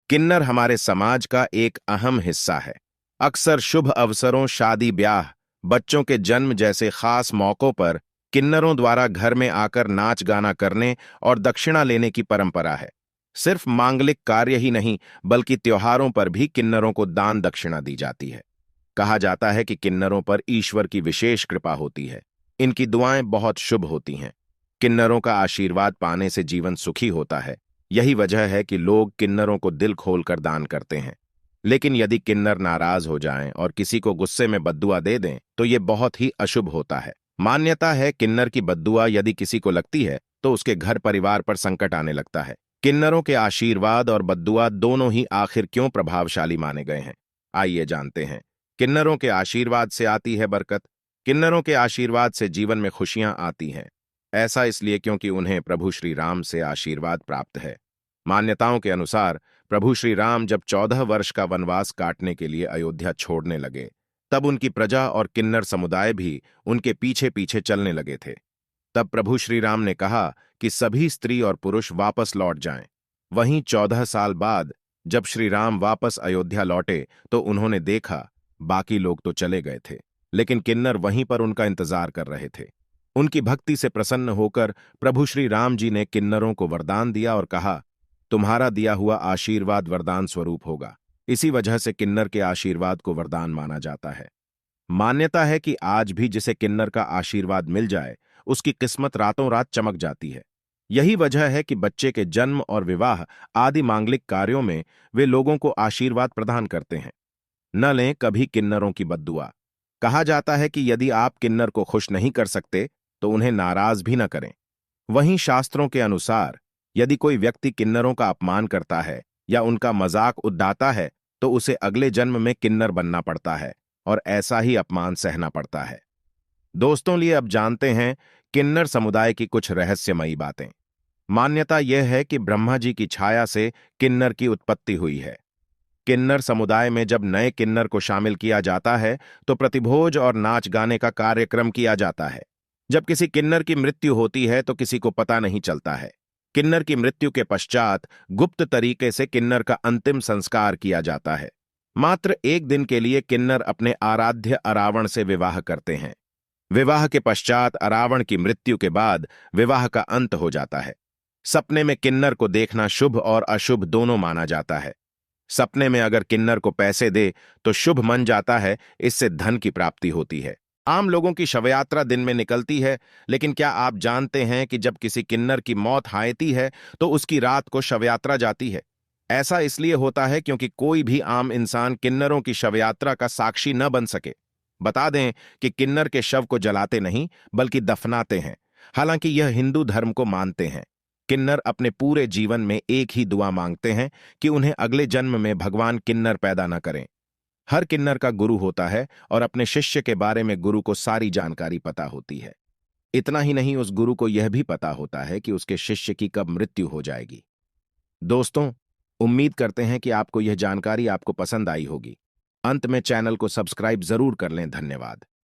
किन्नर हमारे समाज का एक अहम हिस्सा है। अक्सर शुभ अवसरों, शादी ब्याह, बच्चों के जन्म जैसे खास मौकों पर किन्नरों द्वारा घर में आकर नाच गाना करने और दक्षिणा लेने की परंपरा है। सिर्फ मांगलिक कार्य ही नहीं, बल्कि त्योहारों पर भी किन्नरों को दान दक्षिणा दी जाती है। कहा जाता है कि किन्नरों पर ईश्वर की विशेष कृपा होती है। इनकी दुआएं बहुत शुभ होती हैं। किन्नरों का आशीर्वाद पाने से जीवन सुखी होता है। यही वजह है कि लोग किन्नरों को दिल खोलकर दान करते हैं। लेकिन यदि किन्नर नाराज हो जाएं और किसी को गुस्से में बद्दुआ दे दें, तो ये बहुत ही अशुभ होता है। मान्यता है किन्नर की बद्दुआ यदि किसी को लगती है, तो उसके घर परिवार पर संकट आने लगता है। किन्नरों के आशीर्वाद और बद्दुआ दोनों ही आखिर क्यों प्रभावशाली माने गए हैं? आइए जानते हैं। किन्नरों के आशीर्वाद से आती है बरकत। किन्नरों के आशीर्वाद से जीवन में खुशियां आती हैं। ऐसा इसलिए क्योंकि उन्हें प्रभु श्री राम से आशीर्वाद प्राप्त है। मान्यताओं के अनुसार प्रभु श्री राम जब 14 वर्ष का वनवास काटने के लिए अयोध्या छोड़ने लगे, तब उनकी प्रजा और किन्नर समुदाय भी उनके पीछे पीछे चलने लगे थे। तब प्रभु श्री राम ने कहा कि सभी स्त्री और पुरुष वापस लौट जाएं। वहीं 14 साल बाद जब श्री राम वापस अयोध्या लौटे, तो उन्होंने देखा बाकी लोग तो चले गए थे, लेकिन किन्नर वहीं पर उनका इंतजार कर रहे थे। उनकी भक्ति से प्रसन्न होकर प्रभु श्री राम जी ने किन्नरों को वरदान दिया और कहा, तुम्हारा दिया हुआ आशीर्वाद वरदान स्वरूप होगा। इसी वजह से किन्नर के आशीर्वाद को वरदान माना जाता है। मान्यता है कि आज भी जिसे किन्नर का आशीर्वाद मिल जाए, उसकी किस्मत रातों रात चमक जाती है। यही वजह है कि बच्चे के जन्म और विवाह आदि मांगलिक कार्यों में वे लोगों को आशीर्वाद प्रदान करते हैं। न लें कभी किन्नरों की बद्दुआ। कहा जाता है कि यदि आप किन्नर को खुश नहीं कर सकते, तो उन्हें नाराज भी न करें। वहीं शास्त्रों के अनुसार यदि कोई व्यक्ति किन्नरों का अपमान करता है या उनका मजाक उड़ाता है, तो उसे अगले जन्म में किन्नर बनना पड़ता है और ऐसा ही अपमान सहना पड़ता है। दोस्तों, लिए अब जानते हैं किन्नर समुदाय की कुछ रहस्यमयी बातें। मान्यता यह है कि ब्रह्मा जी की छाया से किन्नर की उत्पत्ति हुई है। किन्नर समुदाय में जब नए किन्नर को शामिल किया जाता है, तो प्रतिभोज और नाच गाने का कार्यक्रम किया जाता है। जब किसी किन्नर की मृत्यु होती है, तो किसी को पता नहीं चलता है। किन्नर की मृत्यु के पश्चात गुप्त तरीके से किन्नर का अंतिम संस्कार किया जाता है। मात्र एक दिन के लिए किन्नर अपने आराध्य अरावण से विवाह करते हैं। विवाह के पश्चात अरावण की मृत्यु के बाद विवाह का अंत हो जाता है। सपने में किन्नर को देखना शुभ और अशुभ दोनों माना जाता है। सपने में अगर किन्नर को पैसे दे तो शुभ मन जाता है, इससे धन की प्राप्ति होती है। आम लोगों की शवयात्रा दिन में निकलती है, लेकिन क्या आप जानते हैं कि जब किसी किन्नर की मौत हायती है, तो उसकी रात को शवयात्रा जाती है? ऐसा इसलिए होता है क्योंकि कोई भी आम इंसान किन्नरों की शवयात्रा का साक्षी न बन सके। बता दें कि किन्नर के शव को जलाते नहीं, बल्कि दफनाते हैं। हालांकि यह हिंदू धर्म को मानते हैं। किन्नर अपने पूरे जीवन में एक ही दुआ मांगते हैं कि उन्हें अगले जन्म में भगवान किन्नर पैदा न करें। हर किन्नर का गुरु होता है और अपने शिष्य के बारे में गुरु को सारी जानकारी पता होती है। इतना ही नहीं, उस गुरु को यह भी पता होता है कि उसके शिष्य की कब मृत्यु हो जाएगी। दोस्तों, उम्मीद करते हैं कि आपको यह जानकारी आपको पसंद आई होगी। अंत में चैनल को सब्सक्राइब जरूर कर लें। धन्यवाद।